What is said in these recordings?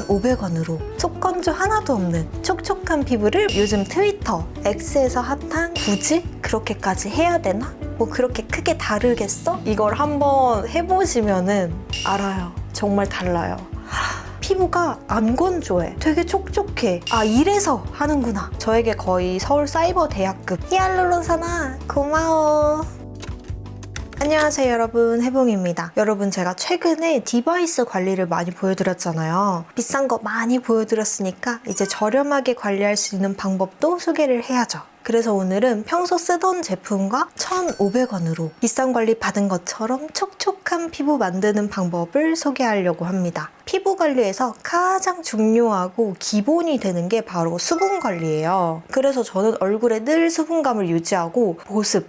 1,500원으로 촉건조 하나도 없는 촉촉한 피부를 요즘 트위터 X에서 핫한 굳이 그렇게까지 해야 되나? 뭐 그렇게 크게 다르겠어? 이걸 한번 해보시면은 알아요. 정말 달라요. 피부가 안 건조해. 되게 촉촉해. 아, 이래서 하는구나. 저에게 거의 서울 사이버 대학급 히알루론산화 고마워. 안녕하세요 여러분, 해봉입니다. 여러분, 제가 최근에 디바이스 관리를 많이 보여드렸잖아요. 비싼 거 많이 보여드렸으니까 이제 저렴하게 관리할 수 있는 방법도 소개를 해야죠. 그래서 오늘은 평소 쓰던 제품과 1,500원으로 비싼 관리 받은 것처럼 촉촉한 피부 만드는 방법을 소개하려고 합니다. 피부 관리에서 가장 중요하고 기본이 되는 게 바로 수분 관리예요. 그래서 저는 얼굴에 늘 수분감을 유지하고 보습,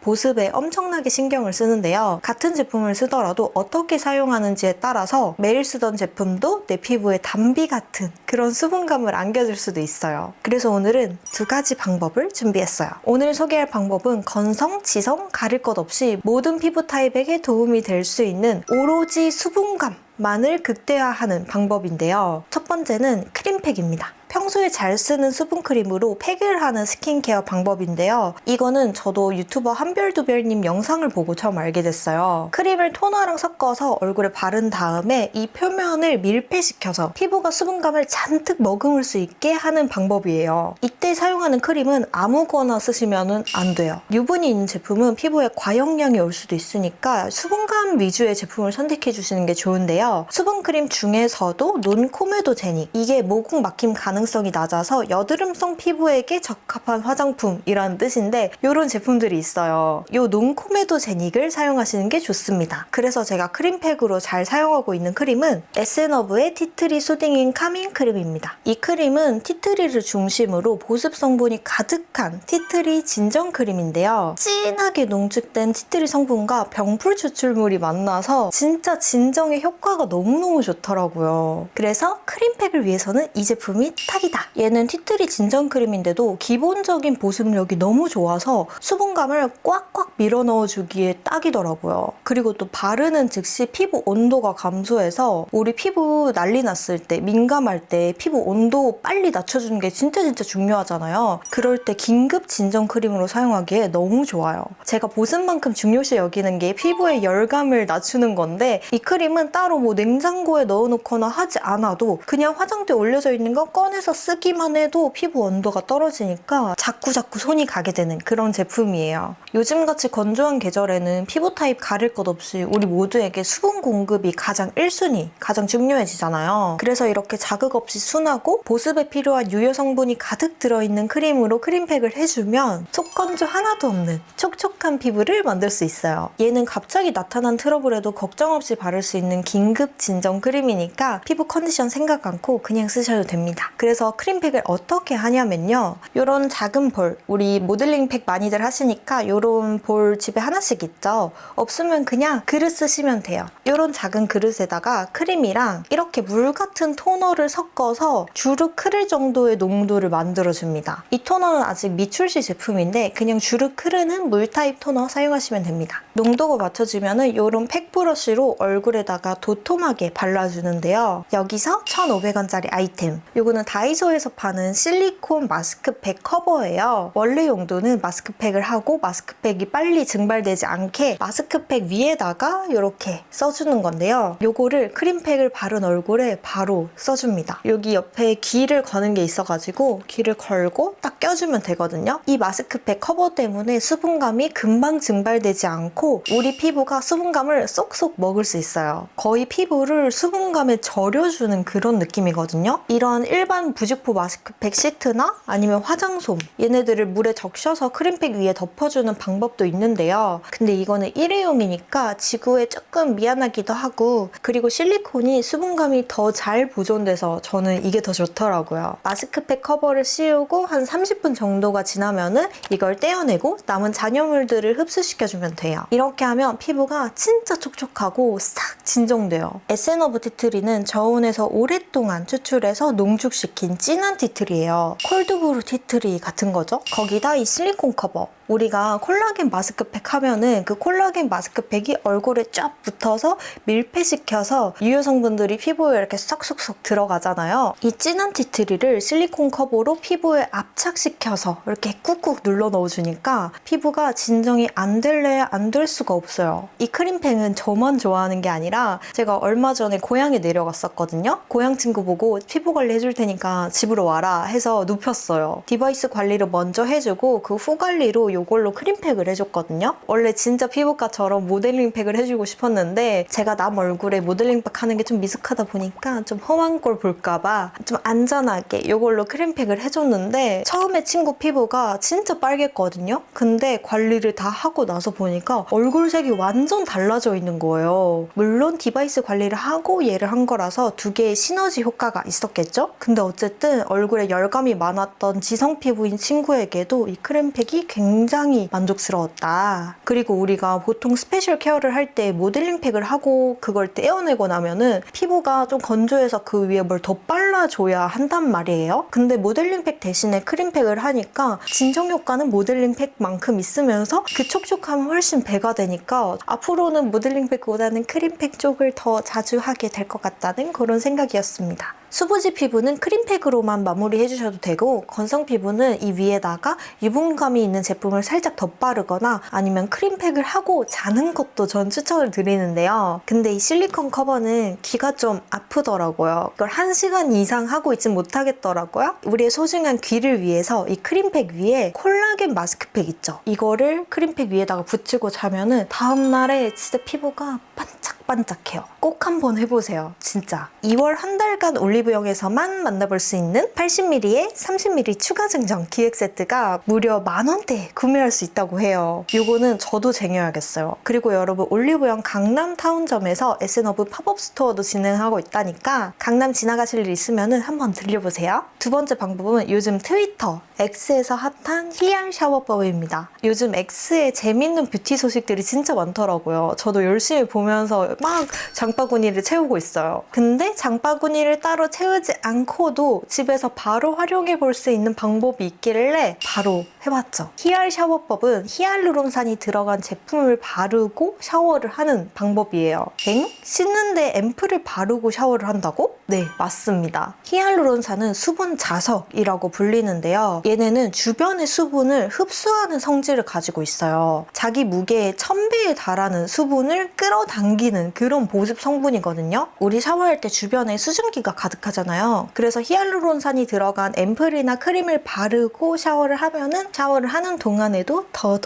보습에 엄청나게 신경을 쓰는데요. 같은 제품을 쓰더라도 어떻게 사용하는지에 따라서 매일 쓰던 제품도 내 피부에 담비 같은 그런 수분감을 안겨줄 수도 있어요. 그래서 오늘은 두 가지 방법을 준비했어요. 오늘 소개할 방법은 건성, 지성 가릴 것 없이 모든 피부 타입에게 도움이 될 수 있는 오로지 수분감만을 극대화하는 방법인데요. 첫 번째는 크림팩입니다. 평소에 잘 쓰는 수분크림으로 팩을 하는 스킨케어 방법인데요. 이거는 저도 유튜버 한별두별님 영상을 보고 처음 알게 됐어요. 크림을 토너랑 섞어서 얼굴에 바른 다음에 이 표면을 밀폐시켜서 피부가 수분감을 잔뜩 머금을 수 있게 하는 방법이에요. 이때 사용하는 크림은 아무거나 쓰시면 안 돼요. 유분이 있는 제품은 피부에 과용량이 올 수도 있으니까 수분감 위주의 제품을 선택해 주시는 게 좋은데요. 수분크림 중에서도 논코메도 제닉, 이게 모공 막힘 가능성이 낮아서 여드름성 피부에게 적합한 화장품이라는 뜻인데 이런 제품들이 있어요. 이 논코메도 제닉을 사용하시는 게 좋습니다. 그래서 제가 크림팩으로 잘 사용하고 있는 크림은 에스앤어브의 티트리 소딩인 카밍 크림입니다. 이 크림은 티트리를 중심으로 보습 성분이 가득한 티트리 진정 크림인데요. 진하게 농축된 티트리 성분과 병풀 추출물이 만나서 진짜 진정의 효과가 너무너무 좋더라고요. 그래서 크림팩을 위해서는 이 제품이 딱이다. 얘는 티트리 진정 크림인데도 기본적인 보습력이 너무 좋아서 수분감을 꽉꽉 밀어 넣어주기에 딱이더라고요. 그리고 또 바르는 즉시 피부 온도가 감소해서 우리 피부 난리 났을 때, 민감할 때 피부 온도 빨리 낮춰주는 게 진짜 중요하잖아요. 그럴 때 긴급 진정 크림으로 사용하기에 너무 좋아요. 제가 보습만큼 중요시 여기는 게 피부의 열감을 낮추는 건데 이 크림은 따로 뭐 냉장고에 넣어놓거나 하지 않아도 그냥 화장대에 올려져 있는 거 꺼내서 쓰기만 해도 피부 온도가 떨어지니까 자꾸 손이 가게 되는 그런 제품이에요. 요즘같이 건조한 계절에는 피부 타입 가릴 것 없이 우리 모두에게 수분 공급이 가장 1순위, 가장 중요해지잖아요. 그래서 이렇게 자극 없이 순하고 보습에 필요한 유효 성분이 가득 들어있는 크림으로 크림팩을 해주면 속건조 하나도 없는 촉촉한 피부를 만들 수 있어요. 얘는 갑자기 나타난 트러블에도 걱정 없이 바를 수 있는 긴급 진정 크림이니까 피부 컨디션 생각 않고 그냥 쓰셔도 됩니다. 그래서 크림팩을 어떻게 하냐면요. 이런 작은 볼, 우리 모델링 팩 많이들 하시니까 이런 볼 집에 하나씩 있죠. 없으면 그냥 그릇 쓰시면 돼요. 이런 작은 그릇에다가 크림이랑 이렇게 물 같은 토너를 섞어서 주르륵 흐를 정도의 농도를 만들어줍니다. 이 토너는 아직 미출시 제품인데 그냥 주르륵 흐르는 물 타입 토너 사용하시면 됩니다. 농도가 맞춰지면 이런 팩 브러쉬로 얼굴에다가 도톰하게 발라주는데요. 여기서 1,500원짜리 아이템. 이거는 다이소에서 파는 실리콘 마스크팩 커버예요. 원래 용도는 마스크팩을 하고 마스크팩이 빨리 증발되지 않게 마스크팩 위에다가 이렇게 써주는 건데요. 요거를 크림팩을 바른 얼굴에 바로 써줍니다. 여기 옆에 기를 거는 게 있어가지고 기를 걸고 딱 껴주면 되거든요. 이 마스크팩 커버 때문에 수분감이 금방 증발되지 않고 우리 피부가 수분감을 쏙쏙 먹을 수 있어요. 거의 피부를 수분감에 절여주는 그런 느낌이거든요. 이런 일반 부직포 마스크팩 시트나 아니면 화장솜, 얘네들을 물에 적셔서 크림팩 위에 덮어주는 방법도 있는데요. 근데 이거는 일회용이니까 지구에 조금 미안하기도 하고, 그리고 실리콘이 수분감이 더 잘 보존돼서 저는 이게 더 좋더라고요. 마스크팩 커버를 씌우고 한 30분 정도가 지나면은 이걸 떼어내고 남은 잔여물들을 흡수시켜주면 돼요. 이렇게 하면 피부가 진짜 촉촉하고 싹 진정돼요. 에스앤어브 티트리는 저온에서 오랫동안 추출해서 농축시킨 진한 티트리예요. 콜드브루 티트리 같은 거죠. 거기다 이 실리콘 커버, 우리가 콜라겐 마스크팩 하면은 그 콜라겐 마스크팩이 얼굴에 쫙 붙어서 밀폐시켜서 유효 성분들이 피부에 이렇게 쏙쏙쏙 들어가잖아요. 이 진한 티트리를 실리콘 커버로 피부에 압착시켜서 이렇게 꾹꾹 눌러 넣어주니까 피부가 진정이 안 될래야 안 될 수가 없어요. 이 크림팩은 저만 좋아하는 게 아니라 제가 얼마 전에 고향에 내려갔었거든요. 고향 친구 보고 피부 관리 해줄 테니까 집으로 와라 해서 눕혔어요. 디바이스 관리를 먼저 해주고 그 후 관리로 이걸로 크림팩을 해줬거든요. 원래 진짜 피부과처럼 모델링팩을 해주고 싶었는데 제가 남 얼굴에 모델링팩 하는 게 좀 미숙하다 보니까 좀 험한 걸 볼까봐 좀 안전하게 이걸로 크림팩을 해줬는데 처음에 친구 피부가 진짜 빨갰거든요. 근데 관리를 다 하고 나서 보니까 얼굴색이 완전 달라져 있는 거예요. 물론 디바이스 관리를 하고 얘를 한 거라서 두 개의 시너지 효과가 있었겠죠? 근데 어쨌든 얼굴에 열감이 많았던 지성 피부인 친구에게도 이 크림팩이 굉장히 만족스러웠다. 그리고 우리가 보통 스페셜 케어를 할 때 모델링 팩을 하고 그걸 떼어내고 나면은 피부가 좀 건조해서 그 위에 뭘 더 발라줘야 한단 말이에요. 근데 모델링 팩 대신에 크림팩을 하니까 진정 효과는 모델링 팩만큼 있으면서 그 촉촉함은 훨씬 배가 되니까 앞으로는 모델링 팩보다는 크림팩 쪽을 더 자주 하게 될 것 같다는 그런 생각이었습니다. 수부지 피부는 크림팩으로만 마무리 해주셔도 되고 건성 피부는 이 위에다가 유분감이 있는 제품을 살짝 덧바르거나 아니면 크림팩을 하고 자는 것도 전 추천을 드리는데요. 근데 이 실리콘 커버는 귀가 좀 아프더라고요. 이걸 1시간 이상 하고 있진 못하겠더라고요. 우리의 소중한 귀를 위해서 이 크림팩 위에 콜라겐 마스크팩 있죠? 이거를 크림팩 위에다가 붙이고 자면은 다음날에 진짜 피부가 반짝반짝해요. 꼭 한번 해보세요. 진짜. 2월 한 달간 올리브영에서만 만나볼 수 있는 80ml에 30ml 추가 증정 기획 세트가 무려 10,000원대에 구매할 수 있다고 해요. 이거는 저도 쟁여야겠어요. 그리고 여러분 올리브영 강남 타운점에서 에스너브 팝업 스토어도 진행하고 있다니까 강남 지나가실 일 있으면 한번 들려보세요. 두 번째 방법은 요즘 트위터 X에서 핫한 히알 샤워법입니다. 요즘 X에 재밌는 뷰티 소식들이 진짜 많더라고요. 저도 열심히 보면서 막 장바구니를 채우고 있어요. 근데 장바구니를 따로 채우지 않고도 집에서 바로 활용해 볼 수 있는 방법이 있길래 바로 해봤죠. 히알 샤워법은 히알루론산이 들어간 제품을 바르고 샤워를 하는 방법이에요. 엥? 씻는데 앰플을 바르고 샤워를 한다고? 네, 맞습니다. 히알루론산은 수분 자석이라고 불리는데요. 얘네는 주변의 수분을 흡수하는 성질을 가지고 있어요. 자기 무게의 1000배에 달하는 수분을 끌어당기는 그런 보습 성분이거든요. 우리 샤워할 때 주변에 수증기가 가득하잖아요. 그래서 히알루론산이 들어간 앰플이나 크림을 바르고 샤워를 하면은 샤워를 하는 동안에도 더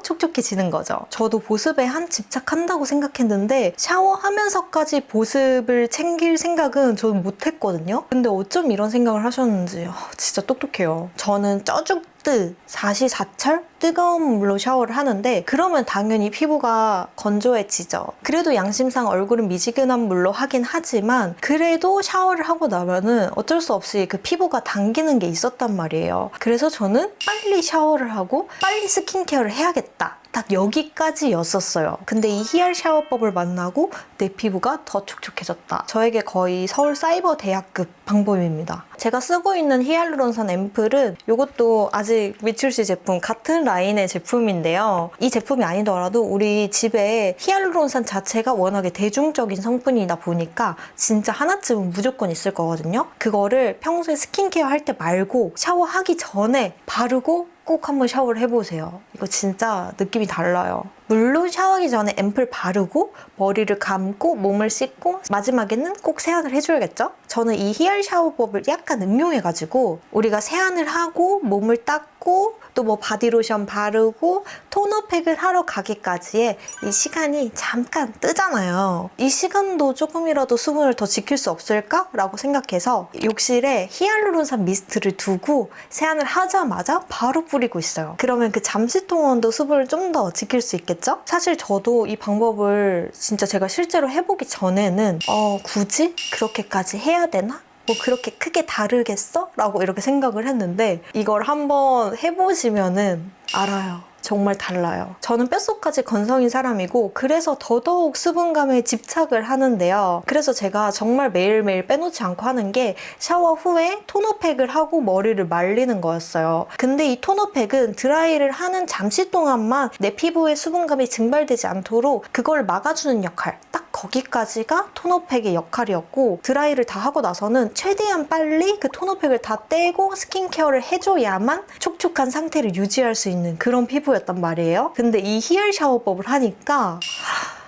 촉촉해지는 거죠. 저도 보습에 한 집착한다고 생각했는데 샤워하면서까지 보습을 챙길 생각은 저는 못했거든요. 근데 어쩜 이런 생각을 하셨는지 진짜 똑똑해요. 저는 쪄죽듯 사시사철 뜨거운 물로 샤워를 하는데 그러면 당연히 피부가 건조해지죠. 그래도 양심상 얼굴은 미지근한 물로 하긴 하지만 그래도 샤워를 하고 나면은 어쩔 수 없이 그 피부가 당기는 게 있었단 말이에요. 그래서 저는 빨리 샤워를 하고 빨리 스킨케어를 해야겠다. 딱 여기까지였었어요. 근데 이 히알 샤워법을 만나고 내 피부가 더 촉촉해졌다. 저에게 거의 서울 사이버 대학급 방법입니다. 제가 쓰고 있는 히알루론산 앰플은 이것도 아직 미출시 제품 같은 라인의 제품인데요. 이 제품이 아니더라도 우리 집에 히알루론산 자체가 워낙에 대중적인 성분이다 보니까 진짜 하나쯤은 무조건 있을 거거든요. 그거를 평소에 스킨케어 할 때 말고 샤워하기 전에 바르고 꼭 한번 샤워를 해보세요. 이거 진짜 느낌이 달라요. 물론 샤워하기 전에 앰플 바르고 머리를 감고 몸을 씻고 마지막에는 꼭 세안을 해줘야겠죠? 저는 이 히알 샤워법을 약간 응용해가지고 우리가 세안을 하고 몸을 닦고 또 뭐 바디로션 바르고 토너팩을 하러 가기까지의 이 시간이 잠깐 뜨잖아요. 이 시간도 조금이라도 수분을 더 지킬 수 없을까? 라고 생각해서 욕실에 히알루론산 미스트를 두고 세안을 하자마자 바로 뿌리고 있어요. 그러면 그 잠시 동안도 수분을 좀 더 지킬 수 있겠죠? 사실 저도 이 방법을 진짜 제가 실제로 해보기 전에는 굳이 그렇게까지 해야 되나? 뭐 그렇게 크게 다르겠어? 라고 이렇게 생각을 했는데 이걸 한번 해보시면은 알아요. 정말 달라요. 저는 뼛속까지 건성인 사람이고 그래서 더더욱 수분감에 집착을 하는데요. 그래서 제가 정말 매일매일 빼놓지 않고 하는 게 샤워 후에 토너팩을 하고 머리를 말리는 거였어요. 근데 이 토너팩은 드라이를 하는 잠시 동안만 내 피부에 수분감이 증발되지 않도록 그걸 막아주는 역할, 딱 거기까지가 토너팩의 역할이었고, 드라이를 다 하고 나서는 최대한 빨리 그 토너팩을 다 떼고 스킨케어를 해줘야만 촉촉한 상태를 유지할 수 있는 그런 피부였단 말이에요. 근데 이 히얼 샤워법을 하니까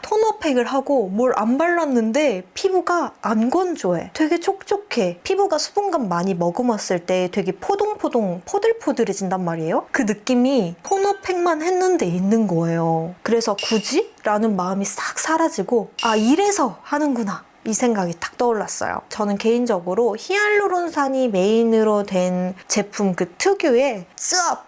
토너팩을 하고 뭘 안 발랐는데 피부가 안 건조해. 되게 촉촉해. 피부가 수분감 많이 머금었을 때 되게 포동포동 포들포들해진단 말이에요. 그 느낌이 토너팩만 했는데 있는 거예요. 그래서 굳이? 라는 마음이 싹 사라지고, 아, 이래서 하는구나, 이 생각이 딱 떠올랐어요. 저는 개인적으로 히알루론산이 메인으로 된 제품 그 특유의 쯔업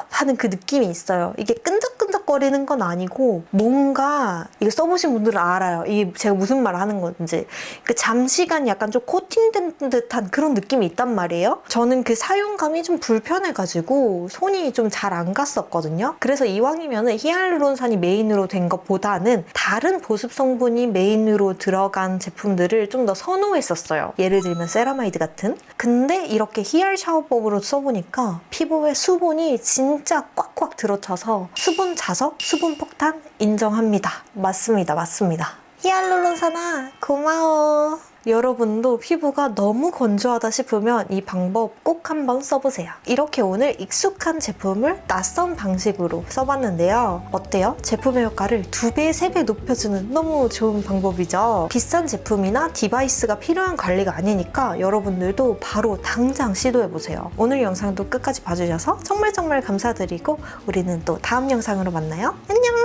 하는 그 느낌이 있어요. 이게 끈적끈적거리는 건 아니고 뭔가, 이거 써보신 분들은 알아요. 이게 제가 무슨 말 하는 건지. 그 잠시간 약간 좀 코팅된 듯한 그런 느낌이 있단 말이에요. 저는 그 사용감이 좀 불편해가지고 손이 좀 잘 안 갔었거든요. 그래서 이왕이면은 히알루론산이 메인으로 된 것보다는 다른 보습 성분이 메인으로 들어간 제품들을 좀 더 선호했었어요. 예를 들면 세라마이드 같은. 근데 이렇게 히알 샤워법으로 써보니까 피부에 수분이 진짜 꽉꽉 들어차서 수분 자석, 수분 폭탄 인정합니다. 맞습니다. 히알루론산아, 고마워. 여러분도 피부가 너무 건조하다 싶으면 이 방법 꼭 한번 써보세요. 이렇게 오늘 익숙한 제품을 낯선 방식으로 써봤는데요. 어때요? 제품의 효과를 2배, 3배 높여주는 너무 좋은 방법이죠. 비싼 제품이나 디바이스가 필요한 관리가 아니니까 여러분들도 바로 당장 시도해보세요. 오늘 영상도 끝까지 봐주셔서 정말 감사드리고 우리는 또 다음 영상으로 만나요. 안녕!